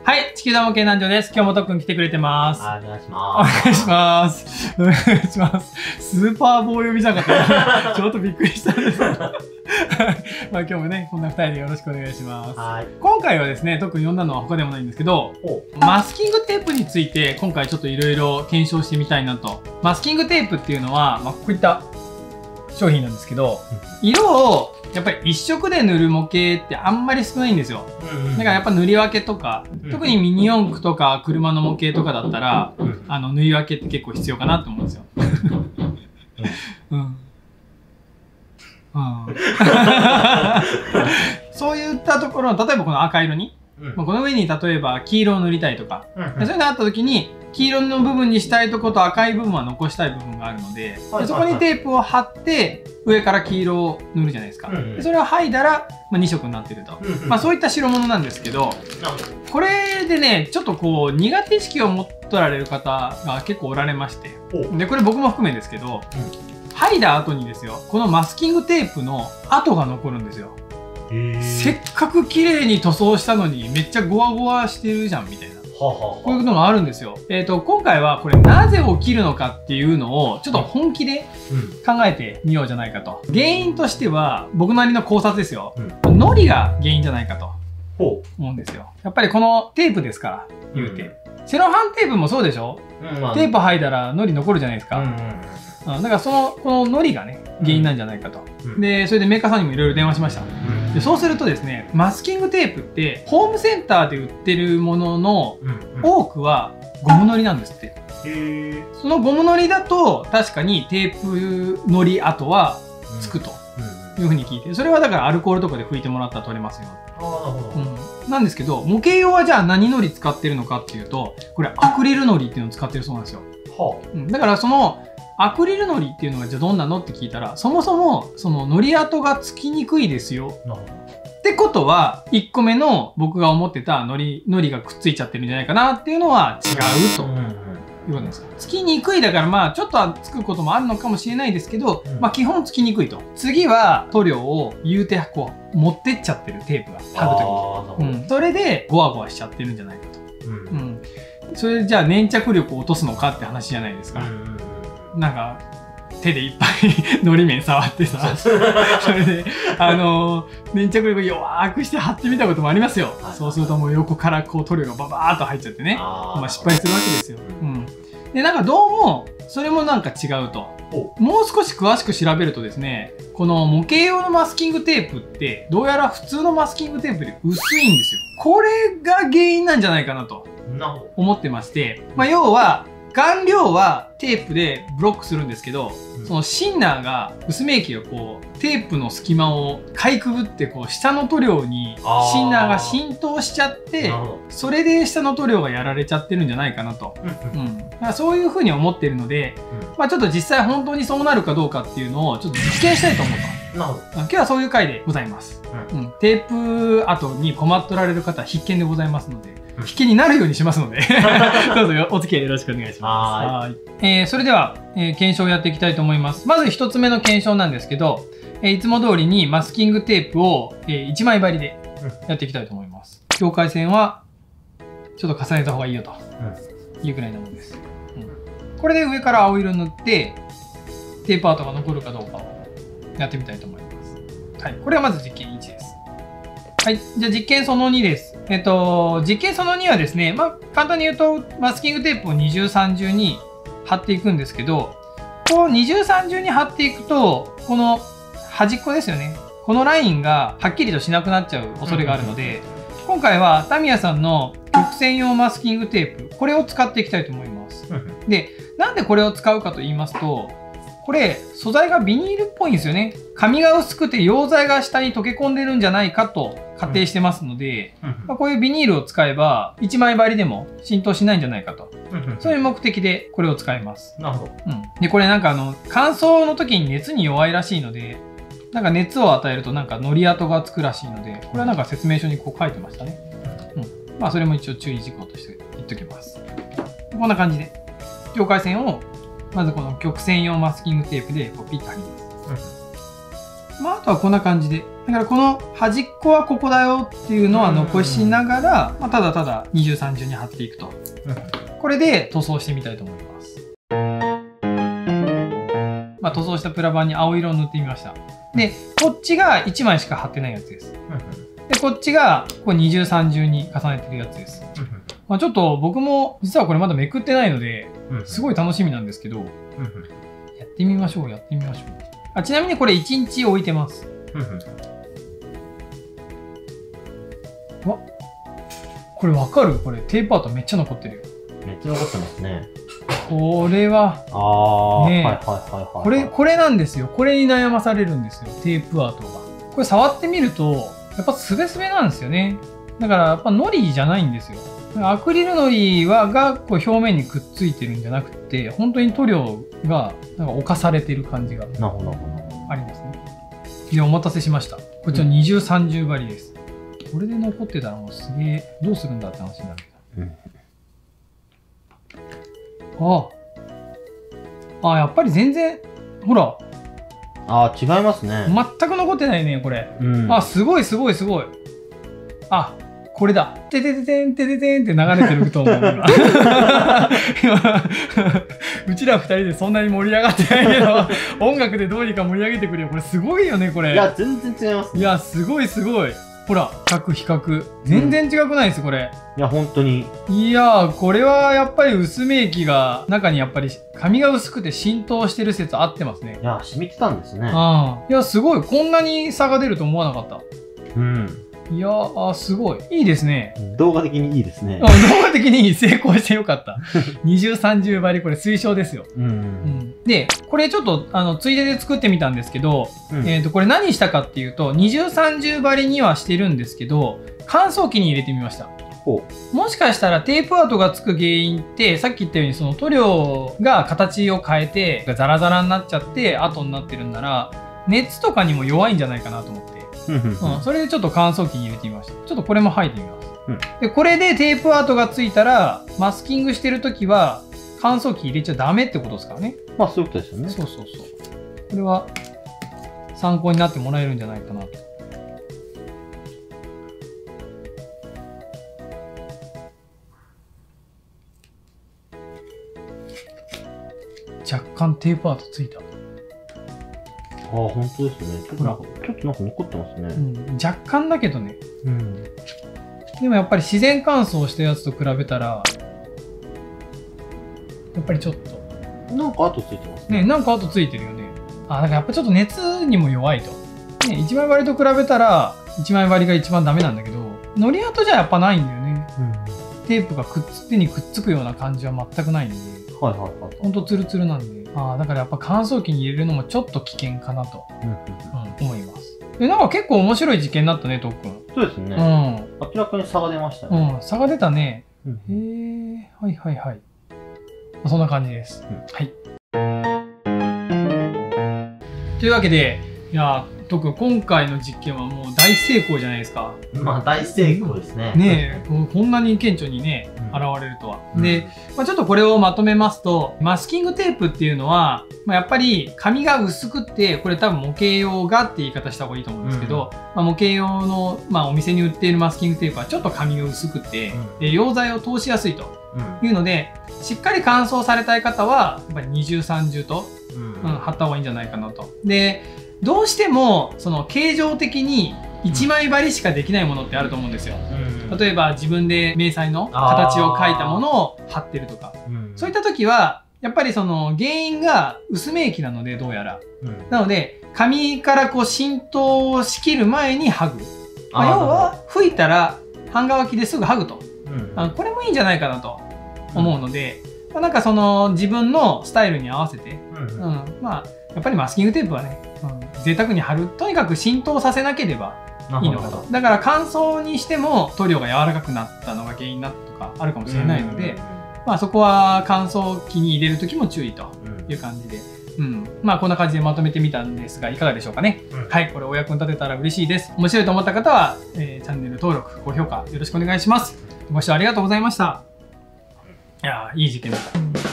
はい、地球団模型南條です。今日もとっくん来てくれてます。はい、お願いしおます。願いします。お願いします。スーパー棒読みじゃなかった。ちょっとびっくりしたんですけど。まあ今日もね、こんな2人でよろしくお願いします。はい。今回はですね、とっくん読んだのは他でもないんですけど、マスキングテープについて今回ちょっといろいろ検証してみたいなと。マスキングテープっていうのは、こういった商品なんですけど、色をやっぱり一色で塗る模型ってあんまり少ないんですよ。だからやっぱ塗り分けとか、特にミニ四駆とか車の模型とかだったら、塗り分けって結構必要かなと思うんですよ。そういったところ、例えばこの赤色に、この上に例えば黄色を塗りたいとか、そういうのがあった時に黄色の部分にしたいとこと赤い部分は残したい部分があるので、そこにテープを貼って上から黄色を塗るじゃないですか。でそれを剥いだら、2色になってると。そういった代物なんですけど、これでね、ちょっとこう苦手意識を持ってられる方が結構おられまして、でこれ僕も含めですけど、剥いだ後にですよ、このマスキングテープの跡が残るんですよ。せっかく綺麗に塗装したのにめっちゃゴワゴワしてるじゃんみたいな、こういうのがあるんですよ。今回はこれなぜ起きるのかっていうのをちょっと本気で考えてみようじゃないかと。原因としては僕なりの考察ですよ。ノリが原因じゃないかと思うんですよ。やっぱりこのテープですから言うて、セロハンテープもそうでしょ。テープ剥いだらノリ残るじゃないですか。だからこのノリがね原因なんじゃないかと。でそれでメーカーさんにもいろいろ電話しました。でそうするとですね、マスキングテープってホームセンターで売ってるものの多くはゴムのりなんですって。そのゴムのりだと確かにテープのり跡はつくというふうに聞いて、それはだからアルコールとかで拭いてもらったら取れますよ。なんですけど、模型用はじゃあ何のり使ってるのかっていうと、これアクリルのりっていうのを使ってるそうなんですよ。だからそのアクリルのりっていうのがじゃあどんなのって聞いたら、そもそもそののり跡がつきにくいですよ。ってことは1個目の僕が思ってたのりがくっついちゃってるんじゃないかなっていうのは違うということです。つきにくいだからちょっとはつくこともあるのかもしれないですけど、基本つきにくいと。次は塗料を言うてこう持ってっちゃってるテープが貼るときに、それでゴワゴワしちゃってるんじゃないかと。それじゃあ粘着力を落とすのかって話じゃないですか。なんか手でいっぱいのり面触ってさ、それで粘着力弱くして貼ってみたこともありますよ。そうするともう横からこう塗料がババーっと入っちゃってね、失敗するわけですよ。でなんかどうもそれもなんか違うと。もう少し詳しく調べるとですね、この模型用のマスキングテープってどうやら普通のマスキングテープで薄いんですよ。これが原因なんじゃないかなと思ってまして、要は顔料はテープでブロックするんですけど、そのシンナーが薄め液をこうテープの隙間をかいくぐってこう下の塗料にシンナーが浸透しちゃって、それで下の塗料がやられちゃってるんじゃないかなと。だからそういうふうに思っているので、ちょっと実際本当にそうなるかどうかっていうのをちょっと実験したいと思うと。今日はそういう回でございます。テープ跡に困っておられる方は必見でございますので、必見になるようにしますのでどうぞお付き合いよろしくお願いします。それでは、検証をやっていきたいと思います。まず1つ目の検証なんですけど、いつも通りにマスキングテープを、1枚針でやっていきたいと思います。境界線はちょっと重ねた方がいいよというくらいなものです。これで上から青色塗ってテープ跡が残るかどうかをやってみたいと思います。はい、これはまず実験1です。はい、じゃあ実験その2です。実験その2はですね、簡単に言うとマスキングテープを二重三重に貼っていくんですけど、こう二重三重に貼っていくとこの端っこですよね、このラインがはっきりとしなくなっちゃう恐れがあるので、今回はタミヤさんの曲線用マスキングテープ、これを使っていきたいと思います。で、なんでこれを使うかと言いますと、これ素材がビニールっぽいんですよね。紙が薄くて溶剤が下に溶け込んでるんじゃないかと仮定してますので、こういうビニールを使えば1枚針でも浸透しないんじゃないかと、そういう目的でこれを使います。なるほど。でこれなんか乾燥の時に熱に弱いらしいので、なんか熱を与えるとなんかのり跡がつくらしいので、これはなんか説明書にこう書いてましたね。それも一応注意事項として言っときます。こんな感じで境界線をまずこの曲線用マスキングテープでこうピッと貼ります。まあ、あとはこんな感じで。だからこの端っこはここだよっていうのは残しながら、まあ、ただただ二重三重に貼っていくと。これで塗装してみたいと思います。まあ、塗装したプラ板に青色を塗ってみました。で、こっちが1枚しか貼ってないやつです。で、こっちがこう二重三重に重ねてるやつです。まあ、ちょっと僕も実はこれまだめくってないので、すごい楽しみなんですけど、やってみましょう、やってみましょう。ちなみにこれ1日置いてます。わ、これわかる？これテープアートめっちゃ残ってるよ。めっちゃ残ってますね。これは、これなんですよ。これに悩まされるんですよ、テープアートが。これ触ってみると、やっぱスベスベなんですよね。だからやっぱノリじゃないんですよ。アクリルのりがこう表面にくっついてるんじゃなくて、本当に塗料がなんか侵されてる感じがありますね。で、お待たせしました。こちら二重三重張りです。これで残ってたらもうすげえ、どうするんだって話になるけど。やっぱり全然、ほら。違いますね。全く残ってないね、これ。すごいすごいすごい。これだ。ててててんてててんって流れてると思う。今うちら二人でそんなに盛り上がってないけど、音楽でどうにか盛り上げてくれよ。これすごいよね、これ。いや、全然違いますね。いや、すごいすごい。ほら、比較。全然違くないです、これ。いや、本当に。いや、これはやっぱり薄め液が、中にやっぱり紙が薄くて浸透してる説合ってますね。いや、染みてたんですね。いや、すごい。こんなに差が出ると思わなかった。いやー、すごい。いいですね。動画的にいいですね。動画的に成功してよかった。二重三重張り、これ推奨ですよ。で、これちょっと、ついでで作ってみたんですけど、これ何したかっていうと、二重三重張りにはしてるんですけど、乾燥機に入れてみました。もしかしたらテープアートがつく原因って、さっき言ったようにその塗料が形を変えて、ザラザラになっちゃって跡になってるんなら、熱とかにも弱いんじゃないかなと思って。それでちょっと乾燥機に入れてみました。ちょっとこれも吐いてみます。で、これでテープアートがついたら、マスキングしてるときは、乾燥機入れちゃダメってことですからね。まあそういうことですよね。そう。これは参考になってもらえるんじゃないかなと。若干テープアートついた。本当ですね。ちょっとなんか残ってますね。若干だけどね。でもやっぱり自然乾燥したやつと比べたら、やっぱりちょっと。なんか跡ついてますね。なんか跡ついてるよね。だからやっぱちょっと熱にも弱いと。一枚張りと比べたら、一枚張りが一番ダメなんだけど、のり跡じゃやっぱないんだよね。テープが手にくっつくような感じは全くないんで。ほんとツルツルなんで。だからやっぱ乾燥機に入れるのもちょっと危険かなと思います。なんか結構面白い実験になったね、とっくん。そうですね。明らかに差が出ましたね。差が出たね。はい。そんな感じです。はい。というわけで、いや、とっくん、今回の実験はもう大成功じゃないですか。まあ大成功ですね。こんなに顕著にね、現れるとは。で、ちょっとこれをまとめますと、マスキングテープっていうのは、やっぱり紙が薄くって、これ多分模型用がって言い方した方がいいと思うんですけど、模型用の、お店に売っているマスキングテープはちょっと紙が薄くて、で、溶剤を通しやすいというので、しっかり乾燥されたい方は、やっぱり二重三重と、貼った方がいいんじゃないかなと。で、どうしても、その形状的に一枚張りしかできないものってあると思うんですよ。例えば自分で迷彩の形を描いたものを貼ってるとか。そういった時は、やっぱりその原因が薄め液なので、どうやら。なので、紙からこう浸透しきる前に剥ぐ。要は、拭いたら半乾きですぐ剥ぐと。これもいいんじゃないかなと思うので、なんかその自分のスタイルに合わせて、やっぱりマスキングテープはね、贅沢に貼る。とにかく浸透させなければいいのかと。だから乾燥にしても塗料が柔らかくなったのが原因だとかあるかもしれないので、そこは乾燥機に入れる時も注意という感じで、こんな感じでまとめてみたんですが、いかがでしょうかね。はい、これお役に立てたら嬉しいです。面白いと思った方は、チャンネル登録、高評価よろしくお願いします。ご視聴ありがとうございました。いやー、いい実験だった。